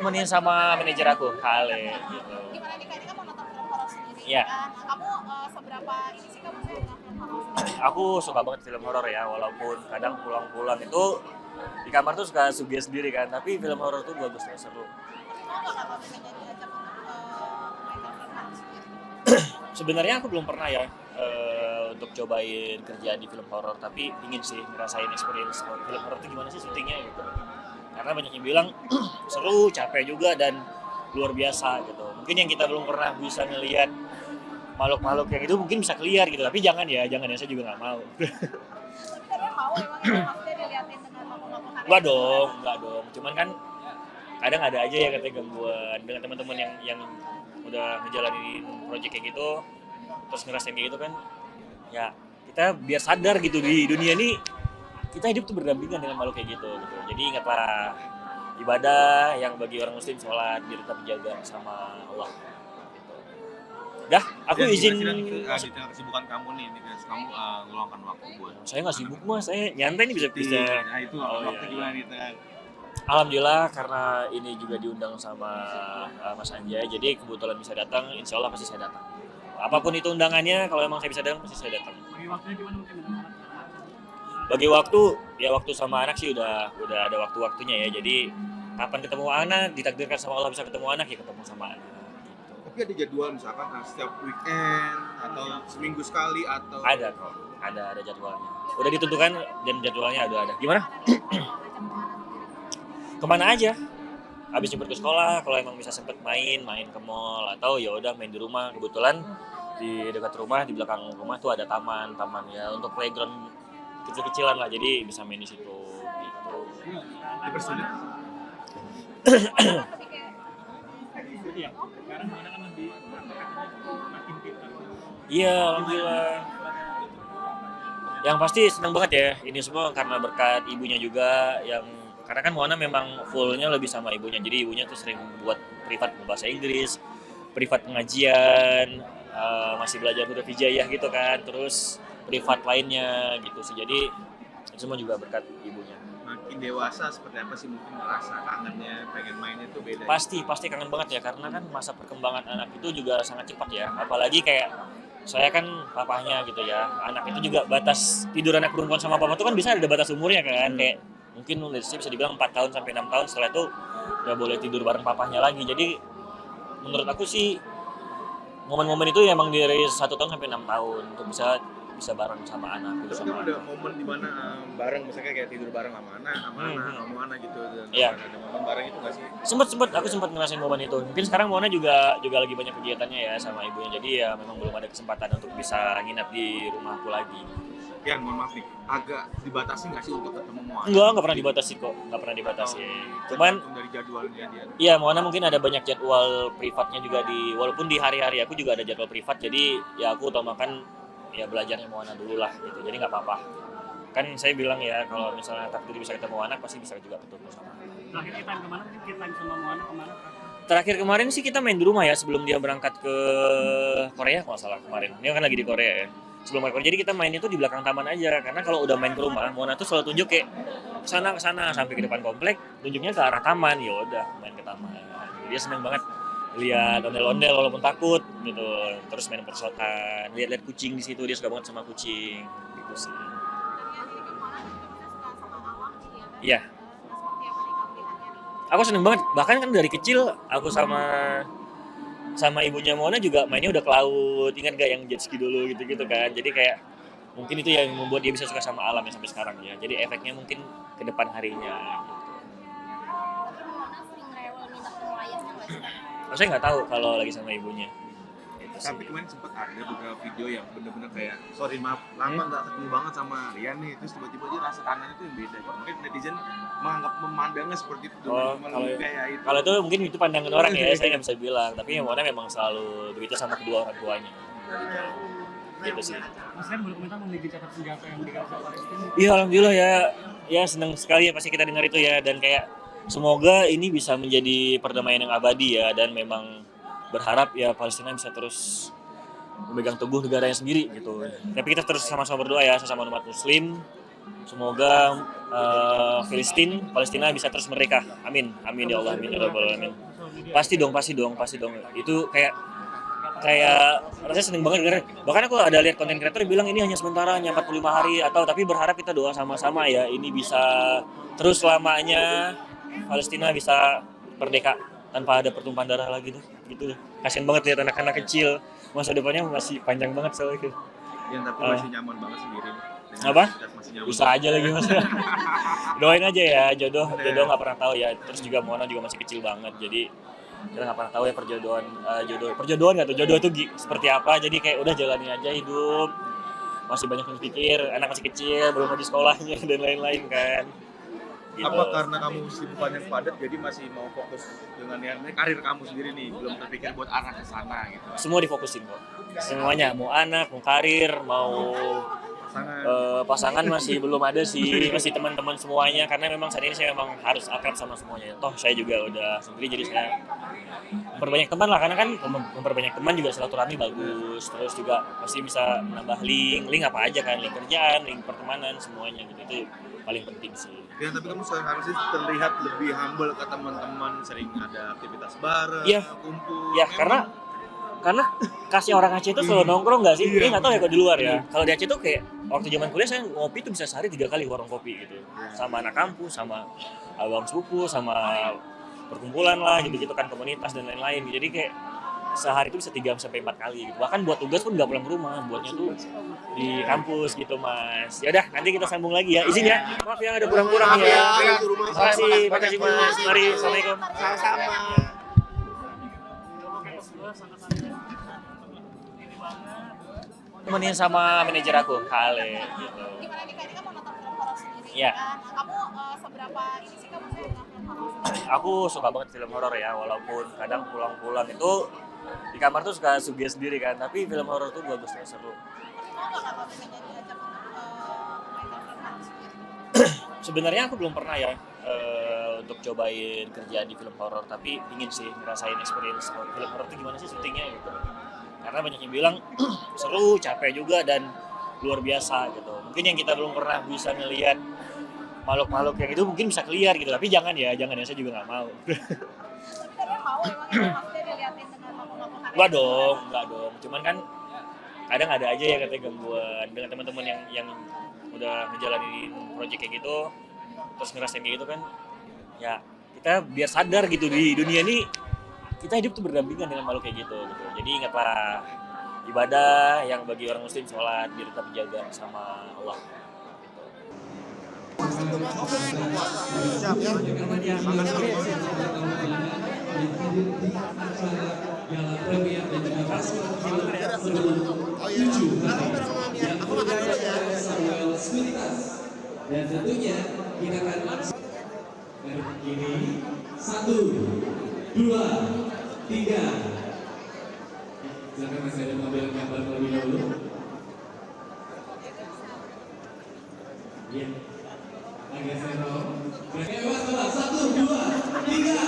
ditemenin sama manajer aku, Kale gitu. Gimana nih Kak, ini kan mau nonton film horor sendiri Iya. kan. Kamu seberapa ini sih kamu suka dengan film horor sendiri? Aku suka banget film horor ya, walaupun kadang pulang-pulang itu di kamar tuh suka sugih sendiri kan, tapi film horor tuh bagus dan seru. Mau nggak Kakak misalnya diajak untuk memainkan film horor sendiri? Sebenarnya aku belum pernah ya untuk cobain kerja di film horor, tapi ingin sih ngerasain experience film horor itu gimana sih syutingnya gitu. Karena banyak yang bilang seru, capek juga dan luar biasa gitu. Mungkin yang kita belum pernah bisa ngelihat makhluk-makhluk yang itu mungkin bisa keluar gitu, tapi jangan ya, saya juga nggak mau. Tapi kalian mau emang itu maksudnya diliatin dengan makhluk-makhluk aneh? Enggak dong. Cuman kan kadang ada aja ya katanya gangguan dengan teman-teman yang udah ngejalanin project kayak gitu, terus ngerasain kayak gitu kan, ya kita biar sadar gitu di dunia ini kita hidup tuh berdampingan dengan makhluk kayak gitu. Jadi ingatlah ibadah yang bagi orang muslim sholat biar tetap dijaga sama Allah. Gitu. Dah, aku izin. Di tengah kesibukan kamu nih, kamu meluangkan waktu buat. Saya nggak sibuk mas, saya nyantai nih bisa. Nah itu waktu gimana nih tengah? Alhamdulillah karena ini juga diundang sama Mas Anjay, jadi kebetulan bisa datang, insya Allah pasti saya datang. Apapun itu undangannya, kalau emang saya bisa datang pasti saya datang. Bagi waktunya gimana mungkin? Bagi waktu, ya waktu sama anak sih udah ada waktu-waktunya ya. Jadi kapan ketemu anak, ditakdirkan sama Allah bisa ketemu anak ya ketemu sama anak. Gitu. Tapi ada jadwal misalkan setiap weekend atau seminggu sekali atau? Ada kok, ada jadwalnya. Udah ditentukan dan jadwalnya ada. Gimana? Kemana aja? Habis jemput ke sekolah, kalau emang bisa sempet main ke mall atau ya udah main di rumah. Kebetulan di dekat rumah, di belakang rumah tuh ada taman ya untuk playground kecil-kecilan lah, jadi bisa main di situ gitu. Dipersulit. Iya, sekarang mana kan lebih makin pintar. Iya, alhamdulillah. Yang pasti senang banget ya, ini semua karena berkat ibunya juga yang karena kan Moana memang fullnya lebih sama ibunya, jadi ibunya tuh sering buat privat bahasa Inggris, privat pengajian, masih belajar huruf hijaiyah gitu kan, terus privat lainnya gitu sih, jadi itu semua juga berkat ibunya. Makin dewasa seperti apa sih mungkin merasa kangennya, pengen mainnya tuh beda. Pasti kangen banget ya, karena kan masa perkembangan anak itu juga sangat cepat ya, apalagi kayak saya kan papahnya gitu ya, anak itu juga batas tidur anak perempuan sama papa tuh kan bisa ada batas umurnya kan, kayak mungkin bisa dibilang 4 tahun sampai 6 tahun, setelah itu nggak boleh tidur bareng papahnya lagi. Jadi menurut aku sih momen-momen itu emang dari 1 tahun sampai 6 tahun untuk bisa bareng sama anak gitu. Terus kan ada momen dimana bareng misalnya kayak tidur bareng sama anak gitu. Iya. Ada momen bareng itu nggak sih? Aku sempat ngerasain momen itu. Mungkin sekarang Mona juga lagi banyak kegiatannya ya sama ibunya. Jadi ya memang belum ada kesempatan untuk bisa nginap di rumahku lagi. Yan, mohon maaf nih, agak dibatasi nggak sih untuk ketemu Moana? Nggak pernah dibatasi kok, nggak pernah dibatasi. Cuman dari jadwalnya dia. iya, Moana mungkin ada banyak jadwal privatnya juga walaupun di hari-hari aku juga ada jadwal privat. Jadi ya aku utamakan ya belajarnya Moana dulu lah gitu. Jadi nggak apa-apa. Kan saya bilang ya kalau misalnya takdir bisa ketemu anak pasti bisa juga ketemu sama anak. Terakhir kita kemana? Kita sama Moana kemana? Terakhir kemarin sih kita main di rumah ya sebelum dia berangkat ke Korea kalau nggak salah kemarin. Dia kan lagi di Korea ya. Sebelum main Korea, jadi kita main itu di belakang taman aja. Karena kalau udah main ke rumah, Mona tuh selalu tunjuk kayak ke sana sampai ke depan komplek, tunjuknya ke arah taman. Ya udah main ke taman. Dia seneng banget lihat ondel-ondel walaupun takut gitu. Terus main persotan, lihat kucing di situ, dia suka banget sama kucing gitu sih. Iya. Aku seneng banget, bahkan kan dari kecil aku sama ibunya Mona juga mainnya udah ke laut. Ingat gak yang jet ski dulu gitu kan, jadi kayak mungkin itu yang membuat dia bisa suka sama alam ya sampai sekarang ya, jadi efeknya mungkin ke depan harinya gitu. Sering rewel minta ketemu ayahnya nggak sih? Saya nggak tahu kalau lagi sama ibunya gitu sih. Tapi kemarin sempat ada beberapa video yang bener-bener kayak sorry maaf lama nggak ketemu banget sama Rian nih, terus tiba-tiba dia rasa kangen itu yang beda gitu. Mungkin netizen memandangnya seperti itu. Kalau itu mungkin itu pandangan orang ya, saya nggak bisa bilang, tapi ya Mona memang selalu begitu sama kedua orang tuanya gitu sih. Mas kan boleh komentar mengenai gencatan senjata yang di Gaza Palestina? Iya, alhamdulillah ya senang sekali ya pasti kita dengar itu ya, dan kayak semoga ini bisa menjadi perdamaian yang abadi ya, dan memang berharap ya Palestina bisa terus memegang teguh negaranya sendiri gitu. Tapi kita terus sama-sama berdoa ya, sesama umat muslim, Semoga Palestina bisa terus merdeka. Amin, amin ya Allah, amin ya Rabbal alamin. Pasti dong. Itu kayak rasanya seneng banget denger. Bahkan aku ada lihat konten kreator bilang ini hanya sementara, hanya 45 hari atau tapi berharap kita doa sama-sama ya ini bisa terus selamanya Palestina bisa merdeka tanpa ada pertumpahan darah lagi tuh. Gitu. Kasian banget lihat anak-anak kecil. Masa depannya masih panjang banget soalnya itu. Yang tapi masih nyaman banget sendiri. Apa? Masih nyaman. Bisa aja lagi mas. Doain aja ya, jodoh nggak pernah tahu ya. Terus juga Mona juga masih kecil banget, jadi kita nggak pernah tahu ya perjodohan nggak tuh jodoh itu seperti apa. Jadi kayak udah jalani aja hidup. Masih banyak yang pikir, anak masih kecil, belum lagi sekolahnya dan lain-lain kan. Gitu. Apa karena kamu kesibukan yang padat jadi masih mau fokus dengan yang karir kamu sendiri nih, belum terpikir buat arah ke sana gitu? Semua difokusin kok. Semuanya, mau anak, mau karir, mau pasangan masih belum ada sih, masih teman-teman semuanya karena memang saat ini saya memang harus akrab sama semuanya. Toh saya juga udah sendiri jadi saya memperbanyak teman lah, karena kan memperbanyak teman juga silaturahmi bagus, terus juga pasti bisa menambah link apa aja kan, link kerjaan, link pertemanan semuanya gitu, itu paling penting sih. Ya tapi kamu sekarang sih terlihat lebih humble ke teman-teman, sering ada aktivitas bareng, Iya. kumpul. Ya karena kasih orang Aceh itu selalu nongkrong nggak sih? Ini nggak tahu ya kalau di luar ya. Kalau di Aceh tuh kayak waktu zaman kuliah saya ngopi tuh bisa sehari 3 kali warung kopi gitu, sama anak kampus, sama abang sepupu, sama perkumpulan lah gitu kan, komunitas dan lain-lain. Jadi kayak sehari itu bisa 3-4 kali gitu. Bahkan buat tugas pun nggak pulang ke rumah, buatnya tuh di kampus gitu mas. Ya udah nanti kita sambung lagi ya. Izin ya, maaf ya ada kurang-kurang ya. Makasih mas. Mari, assalamualaikum. Sama-sama. Temenin sama manajer aku, Kale gitu. Gimana nih Kak, ini kan mau nonton film horor sendiri. Iya. Kan? Kamu seberapa ini sih kamu suka film horor sendiri? Aku suka banget film horor ya, walaupun kadang pulang-pulang itu di kamar tuh suka sugih sendiri kan, tapi film horor tuh bagus ya, seru. Mau nggak kalau misalnya diajak untuk mainkan film horor sendiri? Sebenarnya aku belum pernah ya untuk cobain kerja di film horor, tapi ingin sih ngerasain experience film horor itu gimana sih syutingnya gitu. Karena banyak yang bilang seru, capek juga dan luar biasa gitu. Mungkin yang kita belum pernah bisa ngelihat makhluk-makhluk yang itu mungkin bisa keluar gitu, tapi jangan ya saya juga nggak mau. Tapi kalian mau emang itu maksudnya diliatin dengan makhluk-makhluk aneh? Enggak dong. Cuman kan kadang ada aja ya katanya gangguan dengan teman-teman yang udah ngejalanin project kayak gitu, terus ngerasain kayak gitu kan. Ya kita biar sadar gitu di dunia ini kita hidup tuh berdampingan dengan makhluk kayak gitu. Jadi ingatlah ibadah yang bagi orang muslim sholat biar tetap dijaga sama Allah. Dan tentunya kita akan langsung ini 1, 2, 3. Silakan masih ada mengambil gambar terlebih dahulu. Ya, agak serong. Berarti 1, 2, 3.